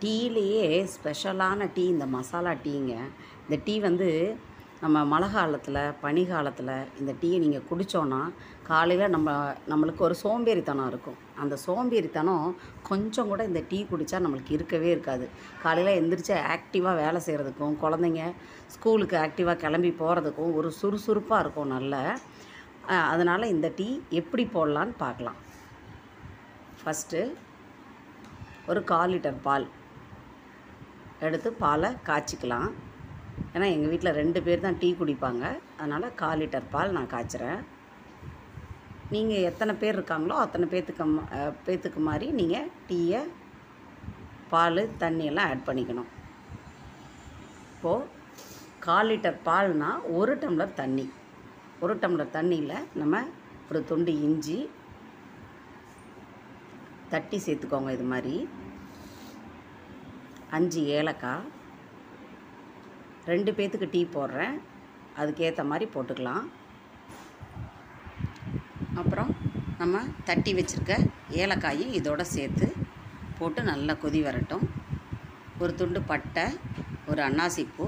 டீயிலேயே ஸ்பெஷலான டீ இந்த மசாலா டீங்க. இந்த டீ வந்து நம்ம மழை காலத்தில், பனி காலத்தில் இந்த டீயை நீங்கள் குடித்தோன்னா காலையில் நம்மளுக்கு ஒரு சோம்பேறித்தனம் இருக்கும். அந்த சோம்பேறித்தனம் கொஞ்சம் கூட இந்த டீ குடித்தா நம்மளுக்கு இருக்கவே இருக்காது. காலையில் எந்திரிச்சு ஆக்டிவாக வேலை செய்கிறதுக்கும், குழந்தைங்க ஸ்கூலுக்கு ஆக்டிவாக கிளம்பி போகிறதுக்கும் ஒரு சுறுசுறுப்பாக இருக்கும் நல்ல. அதனால் இந்த டீ எப்படி போடலான்னு பார்க்கலாம். ஃபஸ்ட்டு ஒரு 1/4 லிட்டர் பால் எடுத்து பாலை காய்ச்சிக்கலாம். ஏன்னா எங்கள் வீட்டில் 2 பேர் தான் டீ குடிப்பாங்க. அதனால் 1/4 லிட்டர் பால் நான் காய்ச்சுறேன். நீங்கள் எத்தனை பேர் இருக்காங்களோ அத்தனை பேத்துக்கு மாதிரி நீங்கள் டீயை பால் தண்ணியெல்லாம் ஆட் பண்ணிக்கணும். இப்போது 1/4 லிட்டர் பால்னால் 1 டம்ளர் தண்ணி. 1 டம்ளர் தண்ணியில் நம்ம ஒரு துண்டு இஞ்சி தட்டி சேர்த்துக்கோங்க. இது மாதிரி 5 ஏலக்காய், 2 பேத்துக்கு டீ போடுறேன், அதுக்கேற்ற மாதிரி போட்டுக்கலாம். அப்புறம் நம்ம தட்டி வச்சுருக்க ஏலக்காயும் இதோட சேர்த்து போட்டு நல்லா கொதி வரட்டும். ஒரு துண்டு பட்டை, ஒரு அன்னாசிப்பூ,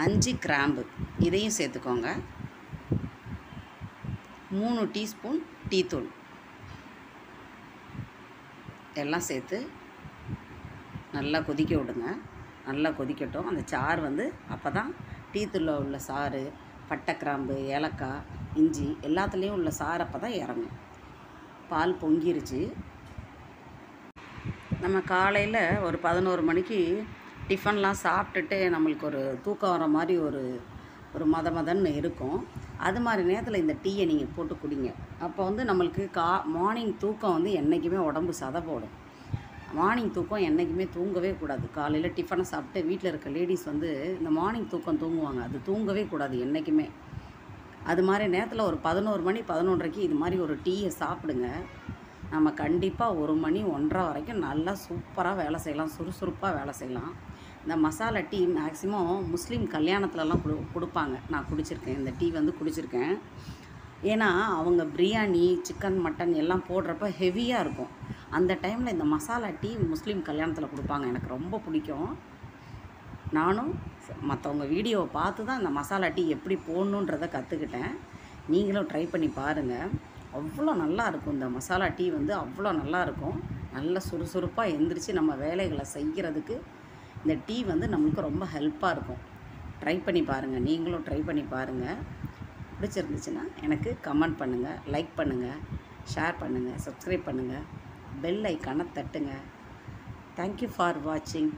5 கிராம்பு இதையும் சேர்த்துக்கோங்க. 3 டீஸ்பூன் டீத்தூள் எல்லாம் சேர்த்து நல்லா கொதிக்க விடுங்க. நல்லா கொதிக்கட்டும். அந்த சாறு வந்து அப்போ தான் டீத்தூளில் உள்ள சாறு, பட்டை, கிராம்பு, ஏலக்காய், இஞ்சி எல்லாத்துலேயும் உள்ள சாறு அப்போ தான் இறங்கும். பால் பொங்கிருச்சு. நம்ம காலையில் ஒரு 11 மணிக்கு டிஃபன்லாம் சாப்பிட்டுட்டு நம்மளுக்கு ஒரு தூக்கம் வர மாதிரி ஒரு மதன்னு இருக்கும். அது மாதிரி நேரத்தில் இந்த டீயை நீங்கள் போட்டு குடிங்க. அப்போ வந்து நம்மளுக்கு மார்னிங் தூக்கம் வந்து என்றைக்குமே உடம்பு சதை போடும். மார்னிங் தூக்கம் என்றைக்குமே தூங்கவே கூடாது. காலையில் டிஃபனை சாப்பிட்டு வீட்டில் இருக்க லேடிஸ் வந்து இந்த மார்னிங் தூக்கம் தூங்குவாங்க. அது தூங்கவே கூடாது என்றைக்குமே. அது மாதிரி நேரத்தில் ஒரு 11 மணி 11:30க்கு இது மாதிரி ஒரு டீயை சாப்பிடுங்க. நம்ம கண்டிப்பாக 1 மணி 1:30 வரைக்கும் நல்லா சூப்பராக வேலை செய்யலாம், சுறுசுறுப்பாக வேலை செய்யலாம். இந்த மசாலா டீ மேக்ஸிமம் முஸ்லீம் கல்யாணத்துலலாம் கொடுப்பாங்க. நான் குடிச்சிருக்கேன். இந்த டீ வந்து குடிச்சிருக்கேன். ஏன்னா அவங்க பிரியாணி, சிக்கன், மட்டன் எல்லாம் போடுறப்ப ஹெவியாக இருக்கும். அந்த டைமில் இந்த மசாலா டீ முஸ்லீம் கல்யாணத்தில் கொடுப்பாங்க. எனக்கு ரொம்ப பிடிக்கும். நானும் மற்றவங்க வீடியோவை பார்த்து தான் இந்த மசாலா டீ எப்படி போடணுன்றதை கற்றுக்கிட்டேன். நீங்களும் ட்ரை பண்ணி பாருங்கள். அவ்வளோ நல்லாயிருக்கும். இந்த மசாலா டீ வந்து அவ்வளோ நல்லாயிருக்கும். நல்ல சுறுசுறுப்பாக எந்திரிச்சு நம்ம வேலைகளை செய்கிறதுக்கு இந்த டீ வந்து நம்மளுக்கு ரொம்ப ஹெல்ப்பாக இருக்கும். ட்ரை பண்ணி பாருங்கள். நீங்களும் ட்ரை பண்ணி பாருங்கள். பிடிச்சிருந்துச்சுன்னா எனக்கு கமெண்ட் பண்ணுங்கள், லைக் பண்ணுங்கள், ஷேர் பண்ணுங்கள், சப்ஸ்கிரைப் பண்ணுங்கள், பெல் ஐக்கானை தட்டுங்க. தேங்க்யூ ஃபார் வாட்சிங்.